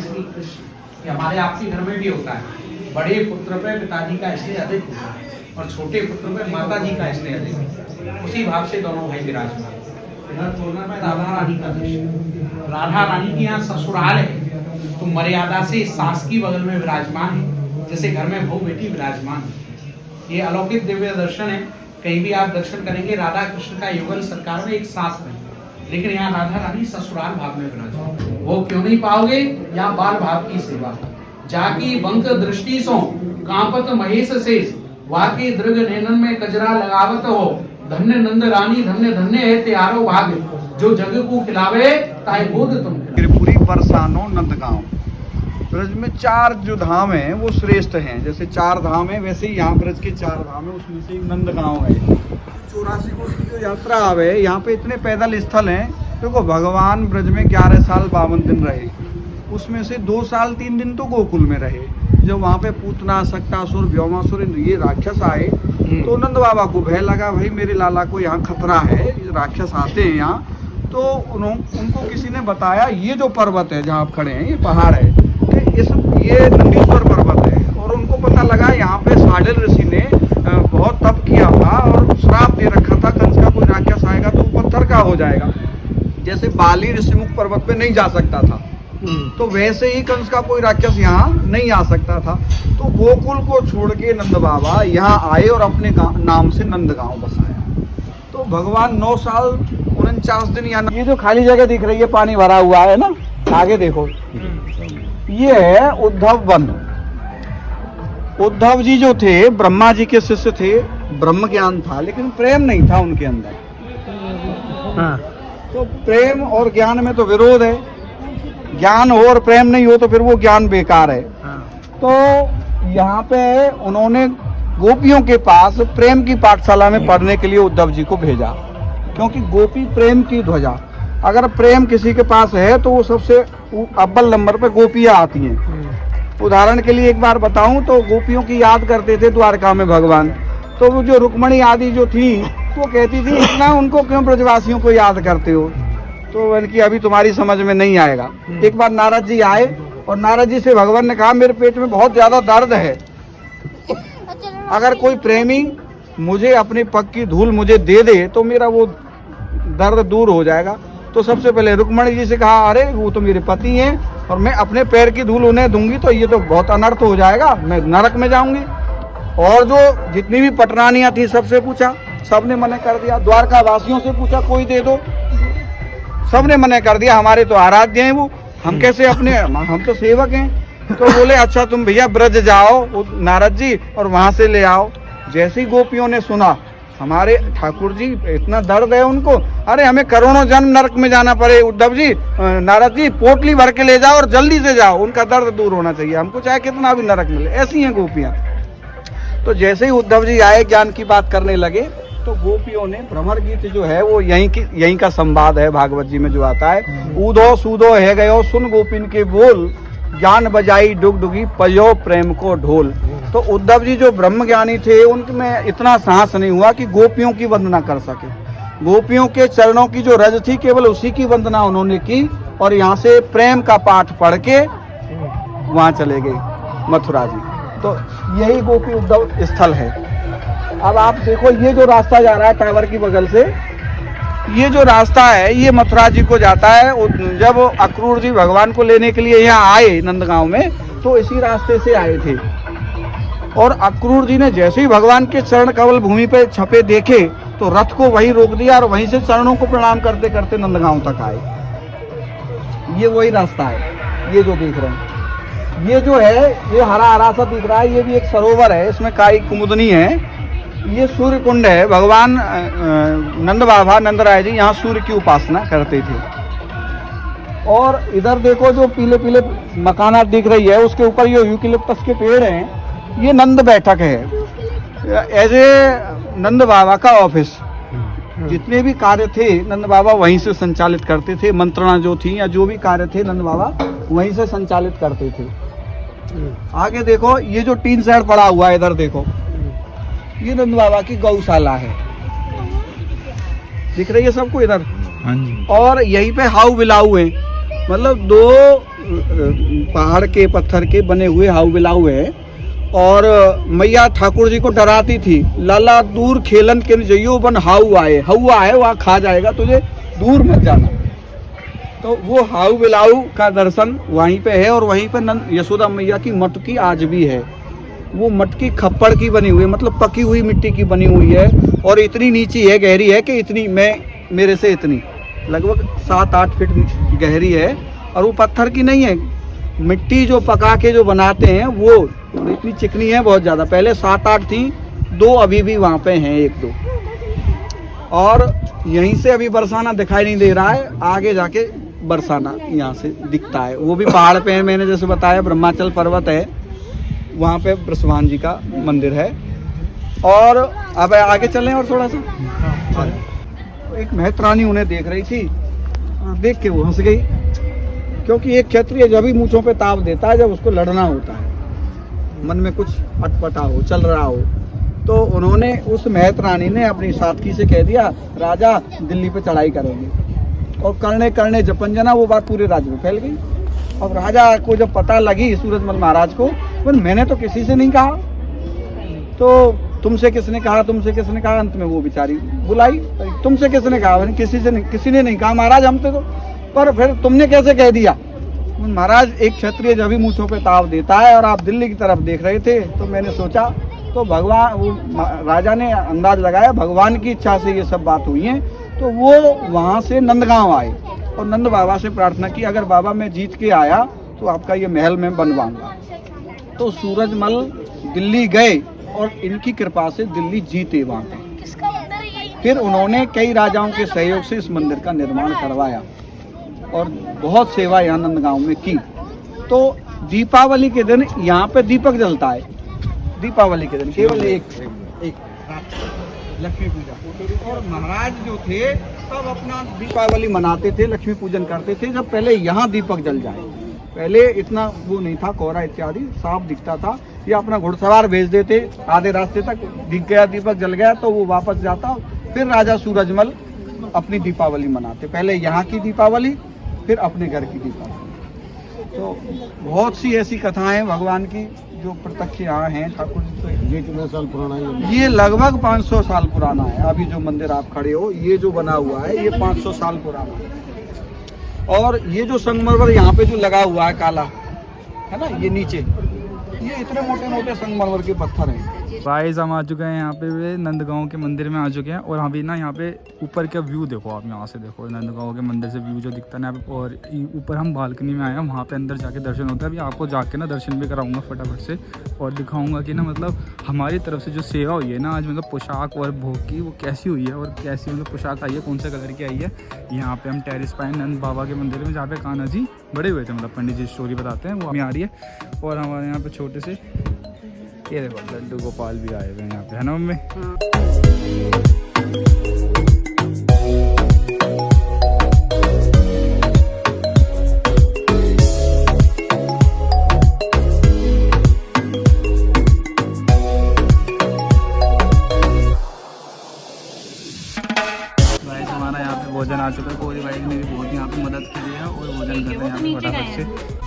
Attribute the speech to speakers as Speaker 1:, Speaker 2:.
Speaker 1: श्री कृष्ण। ये हमारे आपके घर में भी होता है, बड़े पुत्र पे पिताजी का स्नेह अधिक होता है और छोटे पुत्र पे माता जी का स्नेह अधिक होता है। उसी भाव से दोनों भाई विराजमान। इधर कोना में राधा रानी का दृश्य, राधा रानी की यहाँ ससुराल है तो मर्यादा से सास की बगल में विराजमान है, जैसे घर में बहू बेटी विराजमान है। ये अलौकिक दिव्य दर्शन है। कहीं भी आप दर्शन करेंगे राधा कृष्ण का युगल सरकार में एक साथ में, लेकिन यहाँ राधा रानी ससुराल भाव में विराजमान। वो क्यों नहीं पाओगे? यहाँ बाल भाव की सेवा। जाकी बंक दृष्टि सो कांपत महेश शेष, वाकी दृग नैनन में कजरा लगावत हो, धन्य नंद रानी धन्य धन्य है त्यारो भाग्य, जो जग को खिलावे ताई बोध तुम।
Speaker 2: त्रिपुरी बरसानो नंदगांव। ब्रज में 4 जो धाम हैं वो श्रेष्ठ हैं। जैसे 4 धाम है वैसे ही यहाँ ब्रज के 4 धाम है, उसमें से एक नंदगांव है। 84 कोस की जो यात्रा आवे, यहाँ पे इतने पैदल स्थल हैं। देखो भगवान ब्रज में 11 साल 52 दिन रहे, उसमें से 2 साल 3 दिन तो गोकुल में रहे। जब वहाँ पे पूतना, सक्टासुर, व्योमासुर ये राक्षस आए तो नंद बाबा को भय लगा, भाई मेरे लाला को यहाँ खतरा है, राक्षस आते हैं यहाँ। तो उनको किसी ने बताया ये जो पर्वत है जहाँ आप खड़े हैं, ये पहाड़ है, ये नंदीश्वर पर्वत है। और उनको पता लगा यहाँ पे साडिल ऋषि ने बहुत तप किया था और श्राप दे रखा था, कंस का कोई राक्षस आएगा तो वो पत्थर का हो जाएगा। जैसे बाली ऋषिमुख पर्वत पे नहीं जा सकता था, तो वैसे ही कंस का कोई राक्षस यहाँ नहीं आ सकता था। तो गोकुल को छोड़ के नंद बाबा यहाँ आए और अपने नाम से नंदगांव बसाया। तो भगवान 9 साल 49 दिन यहाँ। ये जो खाली जगह दिख रही है पानी भरा हुआ है ना, आगे देखो, ये है उद्धव वन। उद्धव जी जो थे ब्रह्मा जी के शिष्य थे, ब्रह्म ज्ञान था लेकिन प्रेम नहीं था उनके अंदर। हाँ। तो प्रेम और ज्ञान में तो विरोध है, ज्ञान हो और प्रेम नहीं हो तो फिर वो ज्ञान बेकार है। हाँ। तो यहाँ पे उन्होंने गोपियों के पास प्रेम की पाठशाला में पढ़ने के लिए उद्धव जी को भेजा, क्योंकि गोपी प्रेम की ध्वजा। अगर प्रेम किसी के पास है तो वो सबसे अव्वल नंबर पे गोपियाँ आती हैं। उदाहरण के लिए एक बार बताऊं तो गोपियों की याद करते थे द्वारका में भगवान, तो वो जो रुक्मणी आदि जो थी वो कहती थी इतना उनको क्यों ब्रजवासियों को याद करते हो, तो इनकी अभी तुम्हारी समझ में नहीं आएगा। एक बार नारद जी आए और नारद जी से भगवान ने कहा मेरे पेट में बहुत ज्यादा दर्द है, अगर कोई प्रेमी मुझे अपनी पग की धूल मुझे दे दे तो मेरा वो दर्द दूर हो जाएगा। तो सबसे पहले रुक्मणी जी से कहा अरे वो तो मेरे पति हैं और मैं अपने पैर की धूल उन्हें दूंगी तो ये तो बहुत अनर्थ हो जाएगा, मैं नरक में जाऊंगी। और जो जितनी भी पटरानियां थी सबसे पूछा, सबने मना कर दिया। द्वारका वासियों से पूछा कोई दे दो, सबने मना कर दिया, हमारे तो आराध्य हैं वो, हम कैसे अपने, हम तो सेवक हैं। तो बोले अच्छा तुम भैया ब्रज जाओ नारद जी और वहां से ले आओ। जैसी गोपियों ने सुना हमारे ठाकुर जी इतना दर्द है उनको, अरे हमें करोड़ों जन्म नरक में जाना पड़े, उद्धव जी नारद जी पोटली भर के ले जाओ और जल्दी से जाओ, उनका दर्द दूर होना चाहिए, हमको चाहे कितना भी नरक मिले। ऐसी हैं गोपियां। तो जैसे ही उद्धव जी आए ज्ञान की बात करने लगे तो गोपियों ने भ्रमर गीत जो है वो यहीं का संवाद है, भागवत जी में जो आता है, ऊधो सूधो है गयो सुन गोपिन के बोल, ज्ञान बजाई डुगडुगी पयो प्रेम को ढोल। तो उद्धव जी जो ब्रह्म ज्ञानी थे उनमें इतना साहस नहीं हुआ कि गोपियों की वंदना कर सके। गोपियों के चरणों की जो रज थी केवल उसी की वंदना उन्होंने की और यहाँ से प्रेम का पाठ पढ़ के वहां चले गए मथुरा जी। तो यही गोपी उद्धव स्थल है। अब आप देखो ये जो रास्ता जा रहा है टावर की बगल से, ये जो रास्ता है ये मथुरा जी को जाता है। जब अक्रूर जी भगवान को लेने के लिए यहाँ आए नंदगांव में तो इसी रास्ते से आए थे और अक्रूर जी ने जैसे ही भगवान के चरण कमल भूमि पे छपे देखे तो रथ को वहीं रोक दिया और वहीं से चरणों को प्रणाम करते करते नंदगांव तक आए। ये वही रास्ता है, ये जो देख रहे हैं, ये जो है ये हरा हरा सा दिख रहा है, ये भी एक सरोवर है, इसमें काई कुमुदनी है। ये सूर्य कुंड है। भगवान नंद बाबा नंद राय जी यहाँ सूर्य की उपासना करते थे। और इधर देखो जो पीले पीले मकानात दिख रही है उसके ऊपर ये यूकेलिप्टस के पेड़ हैं, ये नंद बैठक है। एज ए नंद बाबा का ऑफिस, जितने भी कार्य थे नंद बाबा वहीं से संचालित करते थे। मंत्रणा जो थी या जो भी कार्य थे नंद बाबा वहीं से संचालित करते थे। आगे देखो ये जो टीन शेड पड़ा हुआ है इधर देखो, ये नंद बाबा की गौशाला है, दिख रही है सबको इधर। हाँ जी। और यहीं पे हाउ बिलाऊ है, मतलब 2 पहाड़ के पत्थर के बने हुए हाउ बिलाऊ है। और मैया ठाकुर जी को डराती थी, लाला दूर खेलन के जइयो बन हाउ आए, हवा है वहाँ खा जाएगा तुझे, दूर मत जाना। तो वो हाउ बिलाऊ का दर्शन वहीं पे है। और वहीं पे नंद यशोदा मैया की मटकी आज भी है। वो मटकी खप्पड़ की बनी हुई है, मतलब पकी हुई मिट्टी की बनी हुई है। और इतनी नीची है, गहरी है कि इतनी मेरे से इतनी लगभग 7-8 फीट गहरी है। और वो पत्थर की नहीं है, मिट्टी जो पका के जो बनाते हैं वो इतनी चिकनी है बहुत ज़्यादा। पहले 7-8 थी, 2 अभी भी वहाँ पे हैं, 1-2। और यहीं से अभी बरसाना दिखाई नहीं दे रहा है, आगे जाके बरसाना यहाँ से दिखता है। वो भी पहाड़ पे है, मैंने जैसे बताया ब्रह्माचल पर्वत है, वहाँ पे बृषभान जी का मंदिर है। और अब आगे चलें और थोड़ा सा। एक महतरानी उन्हें देख रही थी, देख के वो हंस गई, क्योंकि एक क्षत्रिय जब भी मूंछों पे ताव देता है जब उसको लड़ना होता है, मन में कुछ अटपटा हो, चल रहा हो। तो उन्होंने, उस महतरानी ने अपनी साथी से कह दिया, राजा दिल्ली पे चढ़ाई करेंगे। और करने करने जपंजना वो बात पूरे राज्य में फैल गई। अब राजा को जब पता लगी, सूरजमल महाराज को, पर मैंने तो किसी से नहीं कहा, तो तुमसे किसने कहा, तुमसे किसने कहा। अंत में वो बेचारी बुलाई, तुमसे किसने कहा, मैंने किसी ने नहीं कहा महाराज, हम तो। पर फिर तुमने कैसे कह दिया। महाराज, एक क्षत्रिय जब भी मूंछों पे ताव देता है, और आप दिल्ली की तरफ देख रहे थे, तो मैंने सोचा, तो भगवान, वो राजा ने अंदाज लगाया भगवान की इच्छा से ये सब बात हुई है। तो वो वहाँ से नंदगांव आए और नंद बाबा से प्रार्थना की, अगर बाबा मैं जीत के आया तो आपका ये महल में बनवाऊंगा। तो सूरजमल दिल्ली गए और इनकी कृपा से दिल्ली जीते वहाँ पे। फिर उन्होंने कई राजाओं के सहयोग से इस मंदिर का निर्माण करवाया और बहुत सेवा यहाँ नंदगांव में की। तो दीपावली के दिन यहाँ पे दीपक जलता है, दीपावली के दिन केवल एक लक्ष्मी पूजा। और महाराज जो थे तब अपना दीपावली मनाते थे, लक्ष्मी पूजन करते थे, जब पहले यहाँ दीपक जल जाए। पहले इतना वो नहीं था, कोहरा इत्यादि साफ दिखता था। ये अपना घुड़सवार भेज देते, आधे रास्ते तक दिख गया, दीपक जल गया तो वो वापस जाता। फिर राजा सूरजमल अपनी दीपावली मनाते, पहले यहाँ की दीपावली, फिर अपने घर की दीपावली। तो बहुत सी ऐसी कथाएं हैं भगवान की जो प्रत्यक्ष यहाँ हैं ठाकुर जी। तो
Speaker 3: ये कितने साल पुराना है?
Speaker 2: ये लगभग 500 साल पुराना है। अभी जो मंदिर आप खड़े हो, ये जो बना हुआ है, ये 500 साल पुराना है। और ये जो संगमरमर यहाँ पे जो लगा हुआ है काला, है ना, ये नीचे, ये इतने मोटे मोटे संगमरमर के पत्थर हैं।
Speaker 4: गाइस, हम आ चुके हैं यहाँ पे नंदगांव के मंदिर में आ चुके हैं। और अभी ना यहाँ पे ऊपर का व्यू देखो, आप यहाँ से देखो नंदगांव के मंदिर से व्यू जो दिखता है ना यहाँ पे। और ऊपर हम बालकनी में आए हैं, वहाँ पे अंदर जाके दर्शन होता है। अभी आपको जाके ना दर्शन भी कराऊंगा फटाफट से, और दिखाऊंगा कि ना मतलब हमारी तरफ से जो सेवा हुई है ना आज, मतलब पोशाक और भोग की, वो कैसी हुई है और कैसी मतलब पोशाक आई है, कौन से कलर की आई है। यहाँ पे हम टेरिस पाए नंद बाबा के मंदिर में, जहाँ पे कान्हा जी बड़े हुए थे, मतलब पंडित जी स्टोरी बताते हैं, वो हमें आ रही है। और हमारे यहाँ पे छोटे से ये देखो लड्डू गोपाल भी आए हुए हैं यहाँ पे, है ना मम्मी? हमारा यहाँ पे भोजन आ चुका है। कोई भाई ने भी बहुत यहाँ पे मदद करी है और भोजन कर रहे हैं यहाँ पे फटाफट से।